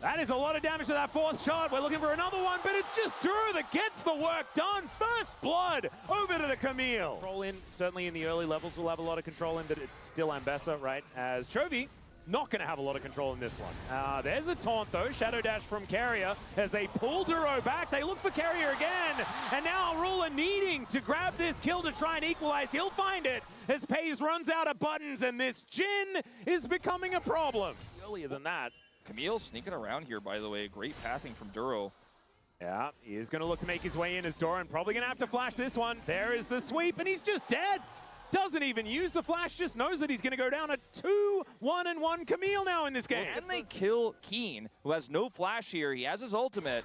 That is a lot of damage to that fourth shot. We're looking for another one, but it's just Duro that gets the work done. First blood over to the Camille. Control in, certainly in the early levels, we'll have a lot of control in, but it's still Ambessa, right? As Chovy, not going to have a lot of control in this one. There's a taunt, though. Shadow Dash from Carrier as they pull Duro back. They look for Carrier again. And now Ruler needing to grab this kill to try and equalize. He'll find it as Pays runs out of buttons, and this Jin is becoming a problem. Earlier than that. Camille sneaking around here, by the way. Great pathing from Duro. Yeah, he is going to look to make his way in as Doran. Probably going to have to flash this one. There is the sweep, and he's just dead. Doesn't even use the flash, just knows that he's going to go down a 2-1-1 Camille now in this game. And they kill Keen, who has no flash here. He has his ultimate.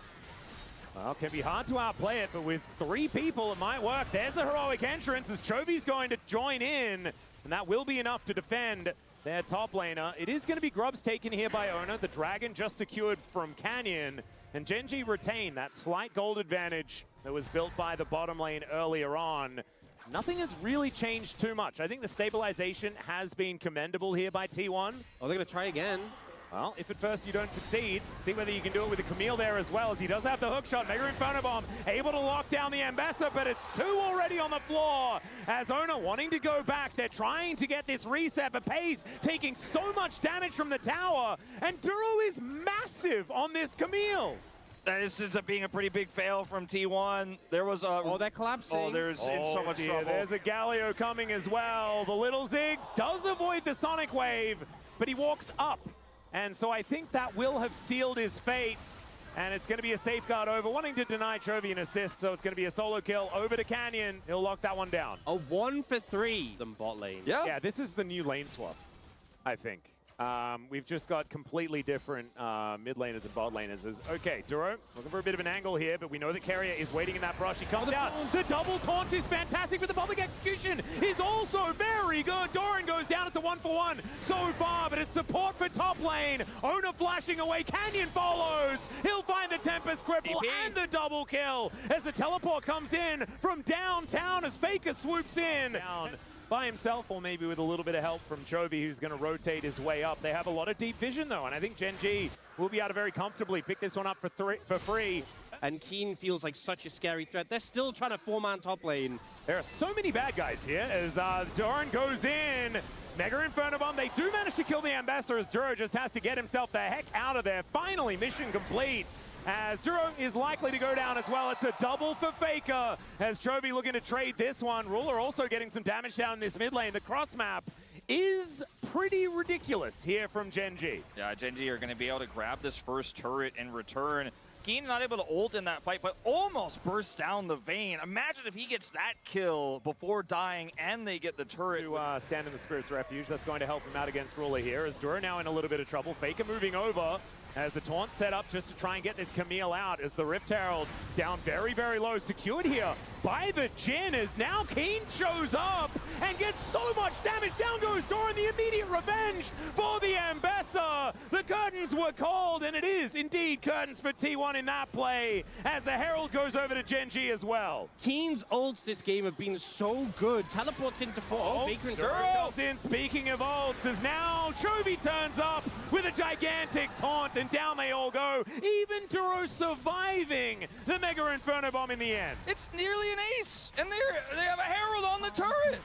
Well, can be hard to outplay it, but with 3 people, it might work. There's a heroic entrance as Chovy's going to join in, and that will be enough to defend their top laner. It is going to be Grubs taken here by Ona. The Dragon just secured from Canyon, and GenG retain that slight gold advantage that was built by the bottom lane earlier on. Nothing has really changed too much. I think the stabilization has been commendable here by T1. Oh, they're going to try again. Well, if at first you don't succeed, see whether you can do it with the Camille there as well, as he does have the hook shot. Mega Inferno Bomb able to lock down the Ambessa, but it's 2 already on the floor. As Ona wanting to go back, they're trying to get this reset, but Pays taking so much damage from the tower, and Duro is massive on this Camille. This ends up being a pretty big fail from T1. There was a... Oh, they're collapsing. Oh, there's in so much trouble. There's a Galio coming as well. The little Ziggs does avoid the Sonic Wave, but he walks up. And so I think that will have sealed his fate. And it's going to be a safeguard over, wanting to deny Chovy an assist, so it's going to be a solo kill over to Canyon. He'll lock that one down. A 1 for 3. Them bot lane. Yeah, this is the new lane swap, I think. We've just got completely different mid laners and bot laners. Okay, Duro looking for a bit of an angle here, but we know that Carrier is waiting in that brush. He comes out. The double taunt is fantastic, but the public execution is also very good. Doran goes down. It's a 1-for-1 so far, but it's support for top lane. Ona flashing away. Canyon follows. He'll find the Tempest Cripple and the double kill as the teleport comes in from downtown as Faker swoops in. Down by himself, or maybe with a little bit of help from Chovy, who's going to rotate his way up. They have a lot of deep vision, though, and I think Gen.G will be able to very comfortably pick this one up for free. And Keen feels like such a scary threat. They're still trying to 4-man top lane. There are so many bad guys here as Doran goes in. Mega Inferno Bomb. They do manage to kill the Ambassador as Duro just has to get himself the heck out of there. Finally, mission complete. As Duro is likely to go down as well. It's a double for Faker as Chovy looking to trade this one. Ruler also getting some damage down in this mid lane. The cross map is pretty ridiculous here from Gen.G. Yeah, Gen.G are going to be able to grab this first turret in return. Keen not able to ult in that fight, but almost bursts down the vein. Imagine if he gets that kill before dying and they get the turret. To stand in the Spirit's Refuge. That's going to help him out against Ruler here. As Duro now in a little bit of trouble. Faker moving over. As the taunt set up just to try and get this Camille out as the Rift Herald down very, very low. Secured here by the Jin as now Keen shows up and gets so much damage. Down goes Doran, the immediate revenge for the Ambessa. The curtains were called, and it is indeed curtains for T1 in that play as the Herald goes over to Gen.G as well. Keen's ults this game have been so good. Teleports into 4. Oh, Baker and Duro comes in, speaking of ults, as now Chovy turns up with a gigantic taunt, and down they all go. Even Duro surviving the Mega Inferno Bomb in the end. It's nearly an ace, and they have a Herald on the turret.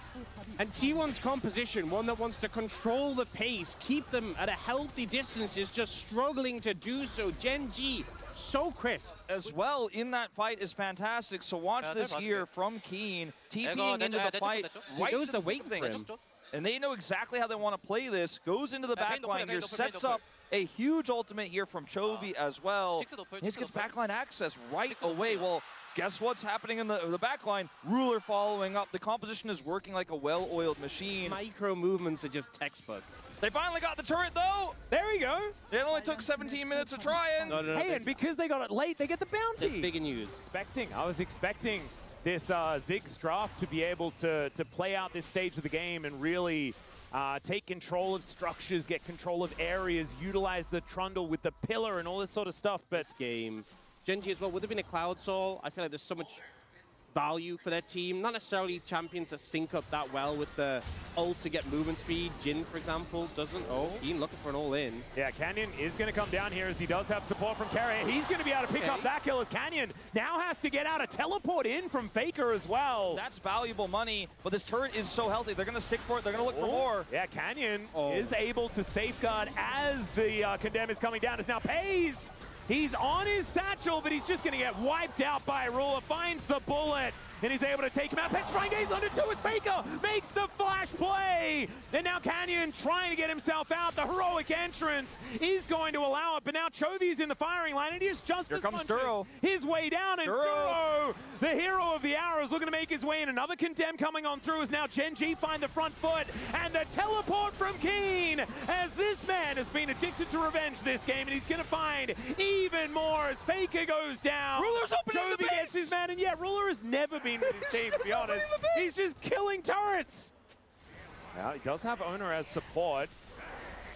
And T1's composition, one that wants to control the pace, keep them at a healthy distance, is just struggling to do so. Gen.G, so crisp. As well, in that fight is fantastic. So watch this here from Keen, TPing into the fight. He goes to wait for him. And they know exactly how they want to play this. Goes into the backline here, sets up a huge ultimate here from Chovy as well. This gets backline access right away. Well, guess what's happening in the backline? Ruler following up. The composition is working like a well-oiled machine. Micro movements are just textbut. They finally got the turret, though. There we go. It only took 17 minutes to try and... No, hey, and because they got it late, they get the bounty. It's big news. I was expecting this Ziggs draft to be able to play out this stage of the game and really take control of structures, get control of areas, utilize the trundle with the pillar and all this sort of stuff. But this game, Gen.G as well, would have been a Cloud Soul. I feel like there's so much value for their team. Not necessarily champions that sync up that well with the ult to get movement speed. Jin, for example, doesn't. Oh, Keen looking for an all-in. Yeah, Canyon is going to come down here as he does have support from Carrier. He's going to be able to pick up that kill as Canyon now has to get out a teleport in from Faker as well. That's valuable money, but this turret is so healthy. They're going to stick for it. They're going to look for more. Yeah, Canyon is able to safeguard as the Condemn is coming down. As now Pays, he's on his satchel, but he's just going to get wiped out by Ruler. Finds the bullet, and he's able to take him out. Petrifying Gaze under two as Faker makes the flash play. And now Canyon trying to get himself out. The heroic entrance is going to allow it, but now Chovy's in the firing line, and he is just Here as comes Duro. his way down. And Duro, the hero of the hour, is looking to make his way in. Another Condemn coming on through as now Gen.G find the front foot, and the teleport from Keen as this man has been addicted to revenge this game, and he's going to find even more as Faker goes down. Ruler's opening the Chovy base. gets his man, and yeah, Ruler has never been with his team, to be honest. He's just killing turrets. Now, he does have Owner as support.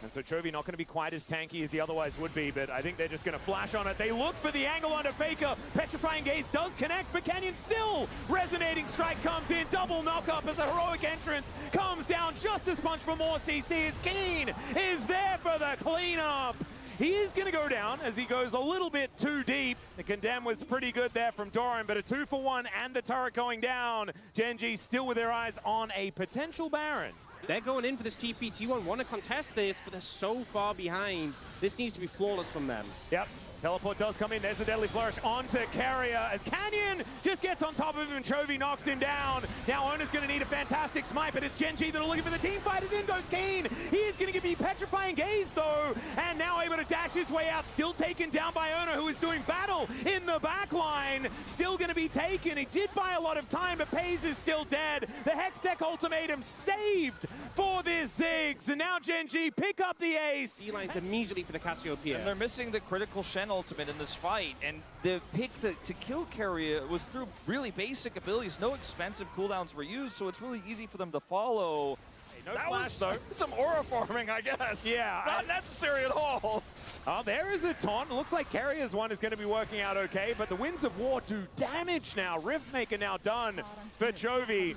And so Chovy not going to be quite as tanky as he otherwise would be, but I think they're just going to flash on it. They look for the angle onto Faker. Petrifying Gaze does connect, but Canyon still resonating strike comes in. Double knock up as the heroic entrance comes down. Justice punch for more CC as Keen is there for the cleanup. He is going to go down as he goes a little bit too deep. The Condemn was pretty good there from Doran, but a 2-for-1 and the turret going down. Gen.G still with their eyes on a potential Baron. They're going in for this TP. T1 want to contest this, but they're so far behind. This needs to be flawless from them. Yep. Teleport does come in. There's a deadly flourish onto Carrier as Canyon just gets on top of him and Chovy knocks him down. Now Owner's going to need a fantastic smite, but it's Gen.G that are looking for the team fight as in goes Keen. He is going to be Petrifying Gaze though, and now able to dash his way out. Still taken down by Owner, who is doing battle in the back line. Still going to be taken. He did buy a lot of time, but Pays is still dead. The Hextech ultimatum saved for this Ziggs, and now Gen.G pick up the ace. D-lines immediately for the Cassiopeia. And they're missing the critical Shen ultimate in this fight, and the pick to kill Carrier was through really basic abilities. No expensive cooldowns were used, so it's really easy for them to follow. No that flash, was though. some aura farming, I guess. Yeah. Not necessary at all. Oh, there is a taunt. Looks like Carrier's one is going to be working out okay, but the Winds of War do damage now. Riftmaker now done for Chovy.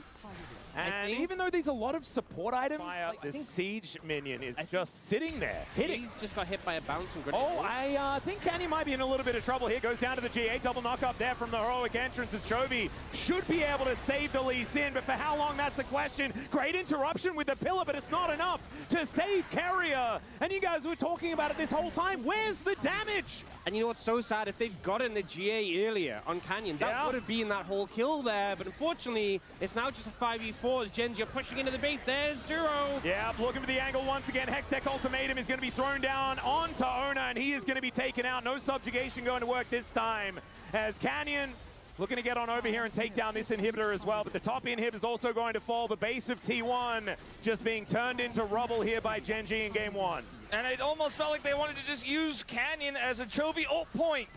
And even though there's a lot of support items, like the Siege minion is just sitting there, hitting. He's just got hit by a bounce from Grenade. Oh, I think Canyon might be in a little bit of trouble here. Goes down to the G8, double knock up there from the heroic entrance as Chovy should be able to save the Lee Sin, but for how long, that's the question. Great interruption with the pillar, but it's not enough to save Carrier. And you guys were talking about it this whole time. Where's the damage? And you know what's so sad? If they'd gotten the GA earlier on Canyon, that would have been that whole kill there. But unfortunately, it's now just a 5v4 as Gen.G are pushing into the base. There's Duro. Yeah, looking for the angle once again. Hextech ultimatum is going to be thrown down onto Owner, and he is going to be taken out. No subjugation going to work this time as Canyon looking to get on over here and take down this inhibitor as well. But the top inhibitor is also going to fall. The base of T1 just being turned into rubble here by Gen.G in game one. And it almost felt like they wanted to just use Canyon as a Chovy ult point.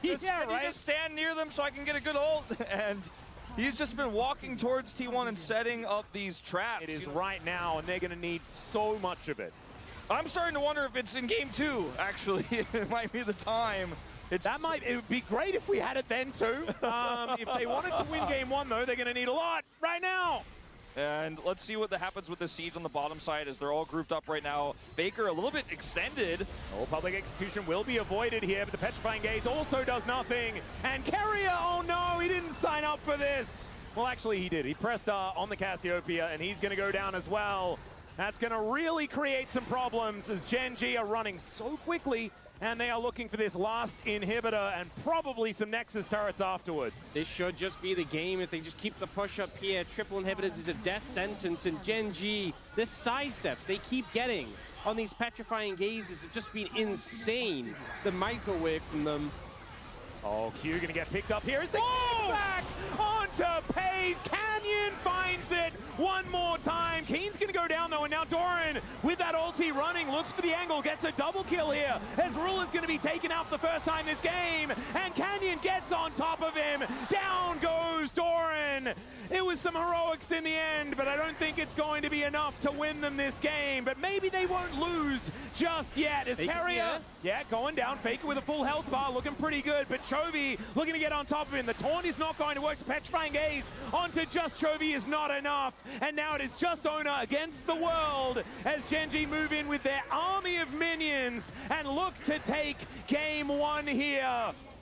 Yeah, right. Just stand near them so I can get a good ult. And he's just been walking towards T1 and setting up these traps. It is right now, and they're going to need so much of it. I'm starting to wonder if it's in game 2, actually. It might be the time. It would be great if we had it then too. If they wanted to win game 1 though, they're going to need a lot right now. And let's see what happens with the Siege on the bottom side as they're all grouped up right now. Baker a little bit extended. Oh, public execution will be avoided here, but the Petrifying Gaze also does nothing. And Carrier, oh no, he didn't sign up for this. Well, actually he did. He pressed on the Cassiopeia, and he's going to go down as well. That's going to really create some problems as Gen.G are running so quickly, and they are looking for this last inhibitor and probably some Nexus turrets afterwards. This should just be the game if they just keep the push up here. Triple inhibitors is a death sentence, and Gen.G, the sidesteps they keep getting on these Petrifying Gazes have just been insane. The microwave from them. Oh, Q gonna get picked up here. Is the back onto Pays. Canyon finds it one more time. Keen's gonna go down though, and now Doran with that ulti running looks for the angle, gets a double kill here as Ruler's gonna be taken out for the first time this game, and Canyon gets on top of him. Down goes Doran win. It was some heroics in the end, but I don't think it's going to be enough to win them this game. But maybe they won't lose just yet. As Carrier, going down. Faker with a full health bar, looking pretty good. But Chovy looking to get on top of him. The taunt is not going to work. Petrifying Gaze onto just Chovy is not enough. And now it is just Owner against the world as Gen.G move in with their army of minions and look to take game one here.